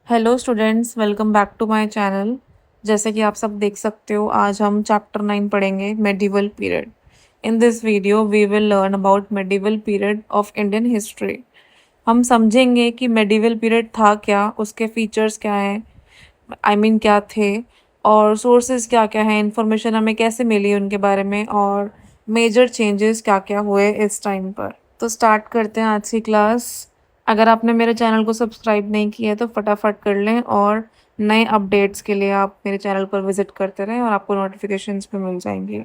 Hello students, welcome back to my channel. जैसे कि आप सब देख सकते हो, आज हम चैप्टर 9 पढ़ेंगे, medieval period. In this video we will learn about medieval period of Indian history. हम समझेंगे कि मेडिवल पीरियड था क्या, उसके फीचर्स क्या हैं, क्या थे, और सोर्सेज क्या क्या हैं, इंफॉर्मेशन हमें कैसे मिली उनके बारे में, और मेजर चेंजेस क्या क्या हुए इस टाइम पर। तो स्टार्ट करते हैं आज की क्लास। अगर आपने मेरे चैनल को सब्सक्राइब नहीं किया है तो फटाफट कर लें, और नए अपडेट्स के लिए आप मेरे चैनल पर विजिट करते रहें और आपको नोटिफिकेशंस भी मिल जाएंगी।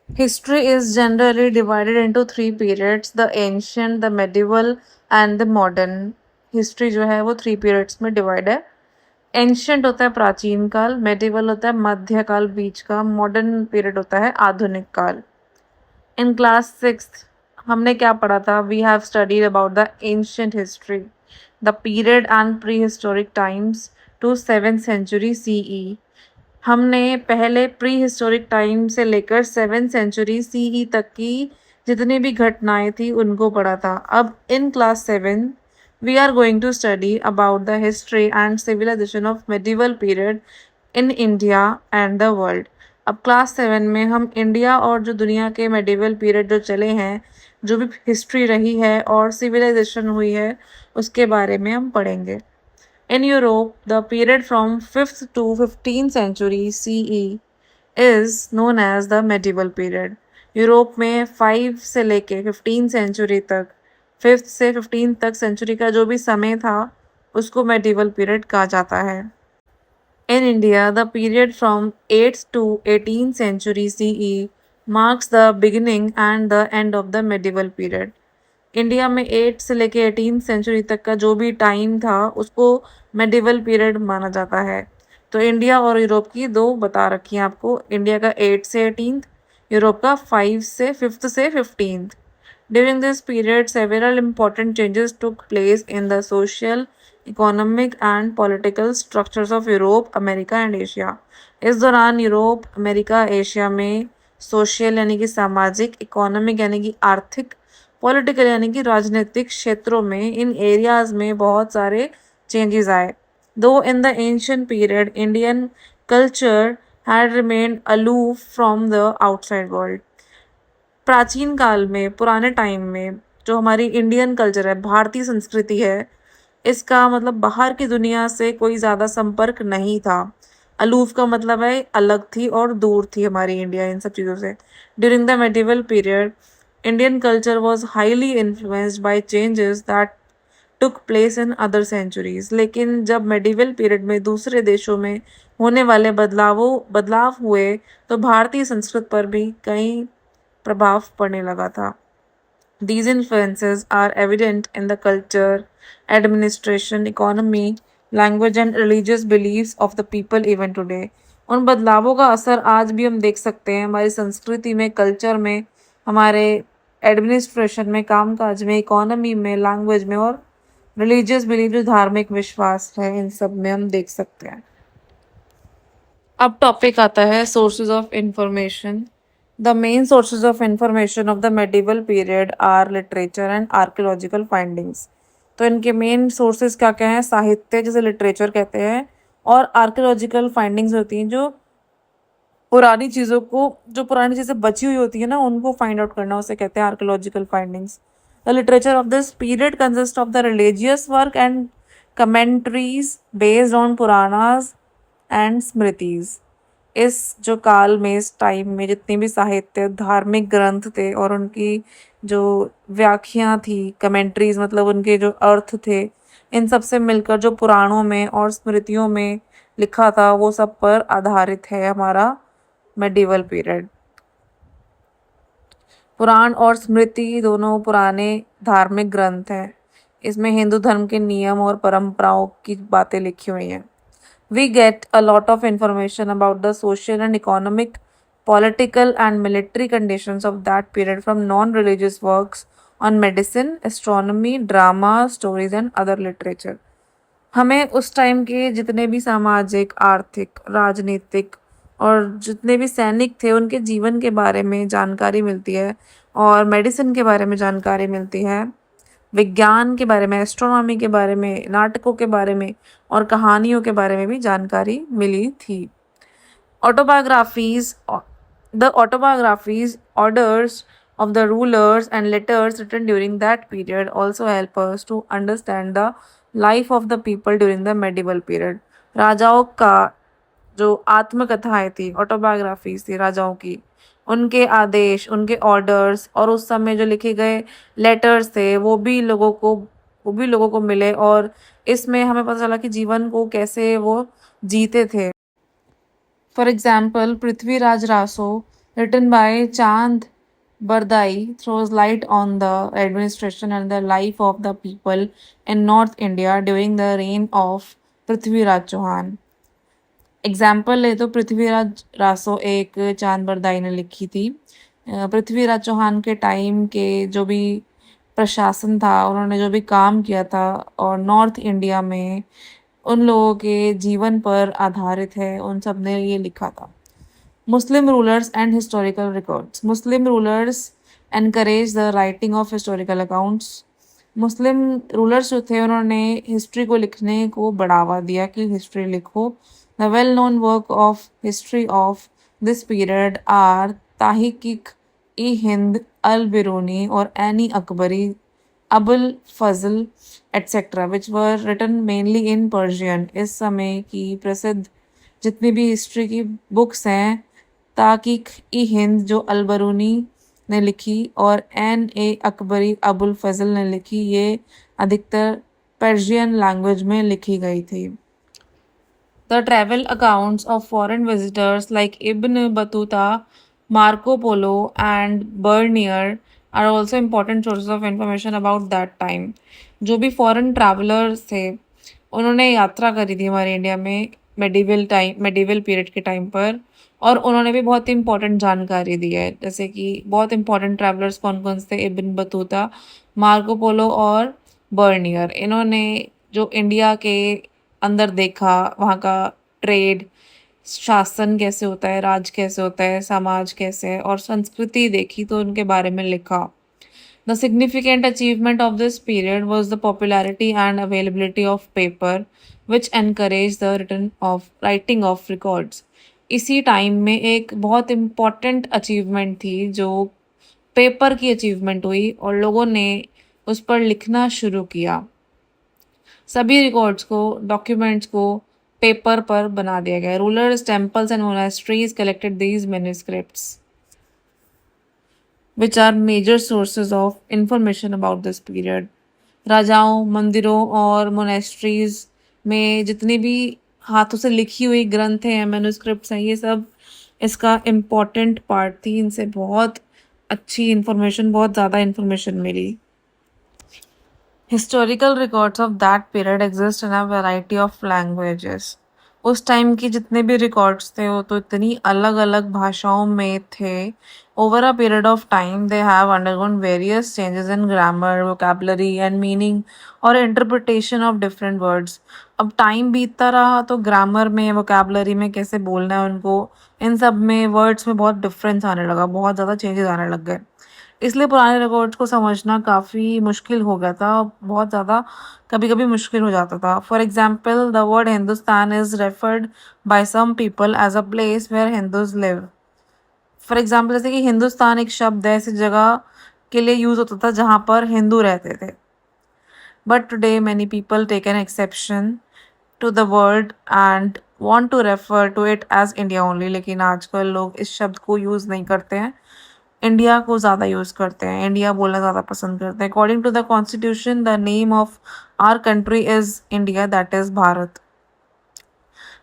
History is generally divided into three periods: the ancient, the medieval and the modern. History जो है वो 3 पीरियड्स में डिवाइड है। एंशियंट होता है प्राचीन काल, मेडिवल होता है मध्यकाल बीच का, मॉडर्न पीरियड होता है आधुनिक काल। इन क्लास 6th हमने क्या पढ़ा था? We have studied about the ancient history, the period and pre historic times to 7th century CE. हमने पहले प्री हिस्टोरिक टाइम से लेकर 7th सेंचुरी सीई तक की जितनी भी घटनाएं थी उनको पढ़ा था। अब in class 7 we are going to study about the history and civilization of medieval period in India and the world. अब क्लास 7 में हम इंडिया और जो दुनिया के मेडिवल पीरियड जो चले हैं, जो भी हिस्ट्री रही है और सिविलाइजेशन हुई है, उसके बारे में हम पढ़ेंगे। In Europe, the period from 5th to 15th century CE is known as the medieval period. Europe में 5 से लेके 15 सेंचुरी तक, 5th से 15 तक सेंचुरी का जो भी समय था उसको मेडिवल पीरियड कहा जाता है। In India, the period from 8th to 18th century CE marks the beginning and the end of the medieval period. India में 8 से लेके 18 सेंचुरी तक का जो भी टाइम था उसको मेडिवल पीरियड माना जाता है। तो इंडिया और यूरोप की दो बता रखी हैं आपको, इंडिया का 8 से 18, यूरोप का 5 से 5th से 15th। During this period several important changes took place in the social, economic and political structures of Europe, America and Asia. इस दौरान यूरोप, अमेरिका, एशिया में सोशल यानी कि सामाजिक, इकोनॉमिक यानी कि आर्थिक, पॉलिटिकल यानी कि राजनीतिक क्षेत्रों में, इन एरियाज में बहुत सारे चेंजेस आए। दो in the ancient period Indian culture had remained aloof from the outside world. प्राचीन काल में, पुराने टाइम में जो हमारी इंडियन कल्चर है, भारतीय संस्कृति है, इसका मतलब बाहर की दुनिया से कोई ज़्यादा संपर्क नहीं था। अलूफ का मतलब है अलग थी और दूर थी हमारी इंडिया इन सब चीज़ों से। During the medieval period Indian culture was highly influenced by changes that took place in other centuries. लेकिन जब मेडिवल पीरियड में दूसरे देशों में होने वाले बदलाव हुए तो भारतीय संस्कृति पर भी कई प्रभाव पड़ने लगा था। These influences are evident in the culture, administration, economy, language and religious beliefs of the people even today. उन बदलावों का असर आज भी हम देख सकते हैं हमारी संस्कृति में, कल्चर में, हमारे एडमिनिस्ट्रेशन में, कामकाज में, इकोनॉमी में, लैंग्वेज में और रिलीजियस बिलीफ जो धार्मिक विश्वास है, इन सब में हम देख सकते हैं। अब टॉपिक आता है sources of information. The main sources of information of the medieval period are literature and archaeological findings. तो इनके मेन सोर्सेज क्या क्या हैं? साहित्य, जिसे लिटरेचर कहते हैं, और आर्कियोलॉजिकल फाइंडिंग्स होती हैं, जो पुरानी चीज़ें बची हुई होती है ना, उनको फाइंड आउट करना, उसे कहते हैं archaeological findings. The literature of this period consist of the religious work and commentaries based on Puranas and Smritis. इस जो काल में, इस टाइम में जितने भी साहित्य, धार्मिक ग्रंथ थे और उनकी जो व्याख्या थी, कमेंट्रीज मतलब उनके जो अर्थ थे, इन सब से मिलकर जो पुराणों में और स्मृतियों में लिखा था, वो सब पर आधारित है हमारा मेडिवल पीरियड। पुराण और स्मृति दोनों पुराने धार्मिक ग्रंथ हैं। इसमें हिंदू धर्म के नियम और परंपराओं की बातें लिखी हुई हैं। We get a lot of information about the social and economic, political and military conditions of that period from non-religious works on medicine, astronomy, drama, stories and other literature. हमें उस टाइम के जितने भी सामाजिक, आर्थिक, राजनीतिक और जितने भी सैनिक थे उनके जीवन के बारे में जानकारी मिलती है और मेडिसिन के बारे में जानकारी मिलती है। विज्ञान के बारे में, एस्ट्रोनॉमी के बारे में, नाटकों के बारे में और कहानियों के बारे में भी जानकारी मिली थी। Autobiographies, the autobiographies, orders of the rulers, and letters written during that period also help us to understand the life of the people during the medieval period. राजाओं का जो आत्मकथाएं थी, ऑटोबायोग्राफीज थी राजाओं की, उनके आदेश, उनके ऑर्डर्स और उस समय जो लिखे गए लेटर्स थे वो भी लोगों को मिले और इसमें हमें पता चला कि जीवन को कैसे वो जीते थे। For example, Prithviraj Raso, written by Chand Bardai, throws light on the administration and the life of the people in North India during the reign of Prithviraj Chauhan. Example ले तो पृथ्वीराज रासो एक चांद बरदाई ने लिखी थी। पृथ्वीराज चौहान के टाइम के जो भी प्रशासन था, उन्होंने जो भी काम किया था और नॉर्थ इंडिया में उन लोगों के जीवन पर आधारित है, उन सब ने ये लिखा था। मुस्लिम rulers and historical records. Muslim rulers encourage the writing of historical accounts. Muslim rulers जो थे उन्होंने हिस्ट्री को लिखने को बढ़ावा दिया कि हिस्ट्री लिखो। The well known work of history of this period are Tahqiq i Hind Al Biruni और Aini Akbari Abul Fazal etcetera which were written mainly in Persian. इस समय की प्रसिद्ध जितनी भी हिस्ट्री की बुक्स हैं, ताकीक ई हिंद जो अलबरूनी ने लिखी और एन ए अकबरी अबुल फजल ने लिखी, ये अधिकतर पर्शियन लैंग्वेज में लिखी गई थी। The travel accounts of foreign visitors like Ibn Battuta, Marco Polo and Bernier are also important sources of information about that time. जो भी फॉरेन ट्रैवलर्स थे उन्होंने यात्रा करी थी हमारे इंडिया में मेडिवल पीरियड के टाइम पर, और उन्होंने भी बहुत इंपॉर्टेंट जानकारी दी है। जैसे कि बहुत इंपॉर्टेंट ट्रैवलर्स कौन कौन से थे, इब्न बतूता, मार्को पोलो और बर्नियर। इन्होंने जो इंडिया के अंदर देखा, वहाँ का ट्रेड, शासन कैसे होता है, राज कैसे होता है, समाज कैसे है और संस्कृति देखी, तो उनके बारे में लिखा। The significant achievement of this period was the popularity and availability of paper, which encouraged the writing of records. इसी टाइम में एक बहुत इम्पॉर्टेंट अचीवमेंट थी जो पेपर की अचीवमेंट हुई और लोगों ने उस पर लिखना शुरू किया। सभी रिकॉर्ड्स को, डॉक्यूमेंट्स को पेपर पर बना दिया गया। Rulers, temples and monasteries collected these manuscripts which are major sources of information about this period. राजाओं, मंदिरों और मोनेस्ट्रीज में जितनी भी हाथों से लिखी हुई ग्रंथ हैं, मैन्युस्क्रिप्ट्स हैं, ये सब इसका इम्पॉर्टेंट पार्ट थी। इनसे बहुत अच्छी इन्फॉर्मेशन, बहुत ज़्यादा इन्फॉर्मेशन मिली। Historical records of that period exist in a variety of languages. उस टाइम की जितने भी रिकॉर्ड्स थे वो तो इतनी अलग अलग भाषाओं में थे। Over a period of time they have undergone various changes in grammar, vocabulary and meaning और इंटरप्रिटेशन ऑफ डिफरेंट वर्ड्स। अब टाइम बीतता रहा तो ग्रामर में, वोकैबुलरी में कैसे बोलना है उनको, इन सब में वर्ड्स में बहुत डिफरेंस आने लगा, बहुत ज़्यादा चेंजेस आने लग गए। इसलिए पुराने रिकॉर्ड्स को समझना काफ़ी मुश्किल हो गया था, बहुत ज़्यादा कभी कभी मुश्किल हो जाता था। For example, the word Hindustan is referred by some people as a place where Hindus live. For example, जैसे कि हिंदुस्तान एक शब्द है, ऐसी जगह के लिए यूज़ होता था जहाँ पर हिंदू रहते थे। But today many people take an exception to the word and want to refer to it as India only. लेकिन आजकल लोग इस शब्द को यूज़ नहीं करते हैं, इंडिया को ज़्यादा यूज़ करते हैं, इंडिया बोलना ज़्यादा पसंद करते हैं। According to the constitution, the name of our country is India, that is Bharat.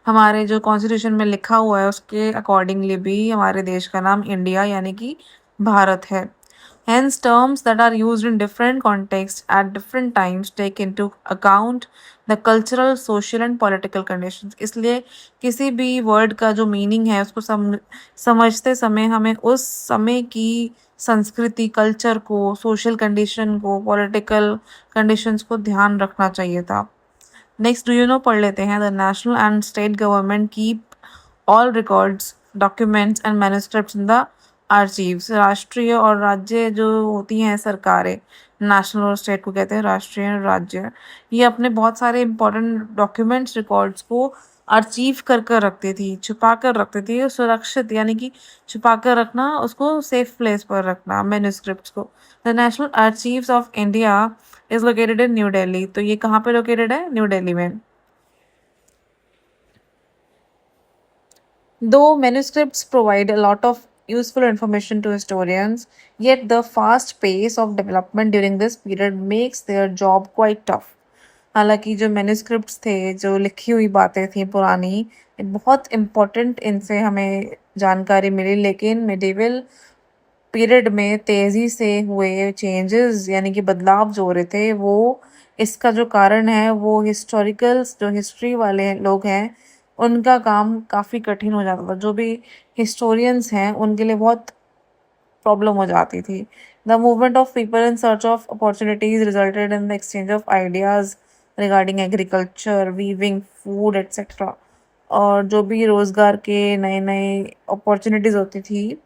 हमारे जो कॉन्स्टिट्यूशन में लिखा हुआ है उसके अकॉर्डिंगली भी हमारे देश का नाम इंडिया यानी कि भारत है। Hence, terms that are used in different contexts at different times take into account the cultural, social and political conditions. इसलिए किसी भी वर्ड का जो मीनिंग है उसको समझते समय हमें उस समय की संस्कृति, कल्चर को, सोशल कंडीशन को, पॉलिटिकल कंडीशंस को ध्यान रखना चाहिए था। नेक्स्ट, डू यू नो पढ़ लेते हैं। The national and state government keep all records, documents and manuscripts in the archives राष्ट्रीय और राज्य जो होती हैं सरकारें, नेशनल और स्टेट को कहते हैं राष्ट्रीय और राज्य, ये अपने बहुत सारे इंपॉर्टेंट डॉक्यूमेंट्स रिकॉर्ड्स को अर्चीव कर रखती थी, छुपा कर रखती थी, सुरक्षित यानी कि छुपा कर रखना, उसको सेफ प्लेस पर रखना मैन्युस्क्रिप्ट्स को। The National Archives of India is located in New Delhi. तो ये कहाँ पे लोकेटेड है? न्यू दिल्ली में। Though manuscripts provide a lot of useful information to historians, yet the fast pace of development during this period makes their job quite tough. हालांकि जो manuscripts थे, जो लिखी हुई बातें थी पुरानी, ये बहुत इम्पोर्टेंट इनसे हमें जानकारी मिली, लेकिन मिडिवल पीरियड में तेज़ी से हुए चेंजेस यानी कि बदलाव जो हो रहे थे, वो इसका जो कारण है वो हिस्टोरिकल्स जो हिस्ट्री वाले लोग हैं, उनका काम काफ़ी कठिन हो जाता था। जो भी हिस्टोरियंस हैं उनके लिए बहुत प्रॉब्लम हो जाती थी। The movement of people in search of opportunities resulted in the exchange of ideas regarding agriculture, weaving, food etcetera. और जो भी रोज़गार के नए नए अपॉर्चुनिटीज़ होती थी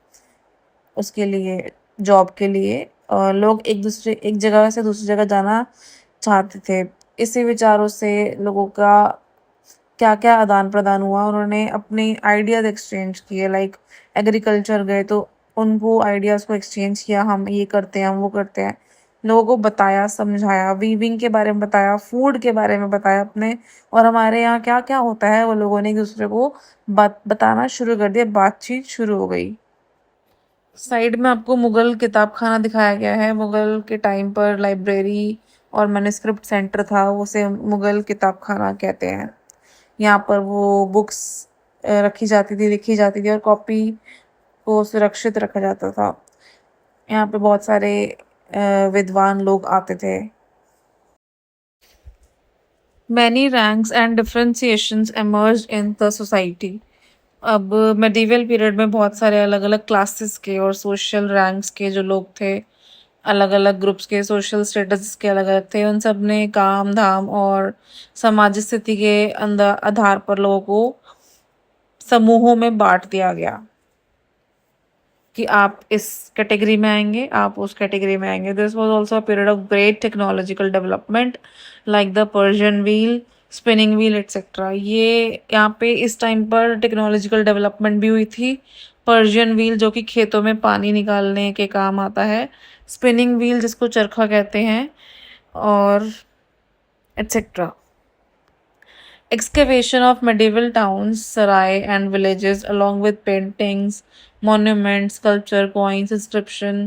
उसके लिए, जॉब के लिए, लोग एक जगह से दूसरी जगह जाना चाहते थे। इसी विचारों से लोगों का क्या-क्या आदान-प्रदान हुआ, उन्होंने अपने आइडियाज़ एक्सचेंज किए, लाइक एग्रीकल्चर गए तो उनको आइडियाज़ को एक्सचेंज किया, हम ये करते हैं, हम वो करते हैं। लोगों को बताया, समझाया, वीविंग के बारे में बताया, फूड के बारे में बताया अपने, और हमारे यहाँ क्या-क्या होता है वो लोगों ने एक-दूसरे को बताना शुरू कर दिया, बातचीत शुरू हो गई। साइड में आपको मुगल किताब खाना दिखाया गया है। मुगल के टाइम पर लाइब्रेरी और मैन्युस्क्रिप्ट सेंटर था, उसे मुगल किताब खाना कहते हैं। यहाँ पर वो बुक्स रखी जाती थी, लिखी जाती थी और कॉपी को सुरक्षित रखा जाता था। यहाँ पे बहुत सारे विद्वान लोग आते थे। Many ranks and differentiations emerged in the society. अब मेडिवल पीरियड में बहुत सारे अलग अलग क्लासेस के और सोशल रैंक्स के जो लोग थे, अलग अलग ग्रुप्स के सोशल स्टेटस के अलग अलग थे, उन सब ने काम धाम और सामाजिक स्थिति के अंदर आधार पर लोगों को समूहों में बांट दिया गया कि आप इस कैटेगरी में आएंगे, आप उस कैटेगरी में आएंगे। This was also a period of great technological development like the Persian wheel, spinning wheel etcetera. ये यहाँ पे इस टाइम पर टेक्नोलॉजिकल डेवलपमेंट भी हुई थी। पर्शियन व्हील जो कि खेतों में पानी निकालने के काम आता है, स्पिनिंग व्हील जिसको चरखा कहते हैं, और etcetera. Excavation of medieval towns, sarai, and villages, along with paintings, monuments, sculpture, coins, inscription,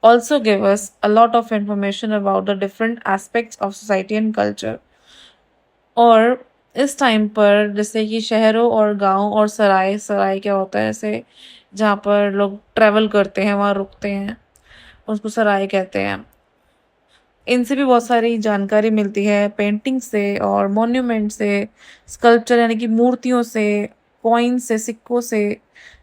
also give us a lot of information about the different aspects of society and culture. और इस time पर जैसे कि शहरों और गांव और सराय, सराय क्या होता है, ऐसे जहाँ पर लोग ट्रैवल करते हैं, वहाँ रुकते हैं, उसको सराय कहते हैं। इनसे भी बहुत सारी जानकारी मिलती है, पेंटिंग से और मॉन्यूमेंट से, स्कल्पचर यानी कि मूर्तियों से, कॉइन से, सिक्कों से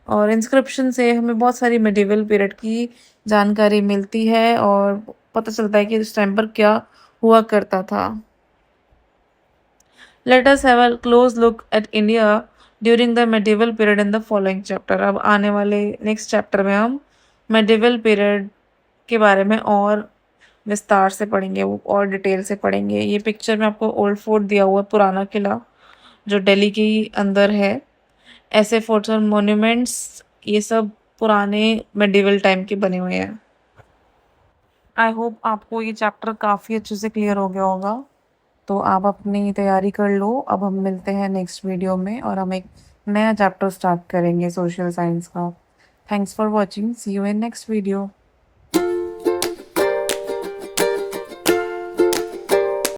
और इंस्क्रिप्शन से हमें बहुत सारी मेडिवल पीरियड की जानकारी मिलती है और पता चलता है कि उस टाइम पर क्या हुआ करता था। Let us have a close look at India during the medieval period in the following chapter. अब आने वाले नेक्स्ट चैप्टर में हम मेडिवल पीरियड के बारे में और विस्तार से पढ़ेंगे, वो और डिटेल से पढ़ेंगे। ये पिक्चर में आपको ओल्ड फोर्ट दिया हुआ है, पुराना किला जो दिल्ली के अंदर है। ऐसे फोर्ट्स और मॉन्यूमेंट्स ये सब पुराने मेडिवल टाइम के बने हुए हैं। आई होप आपको ये चैप्टर काफ़ी अच्छे से क्लियर हो गया होगा। तो आप अपनी तैयारी कर लो। अब हम मिलते हैं नेक्स्ट वीडियो में और हम एक नया चैप्टर स्टार्ट करेंगे सोशल साइंस का। Thanks for watching, see you in next video.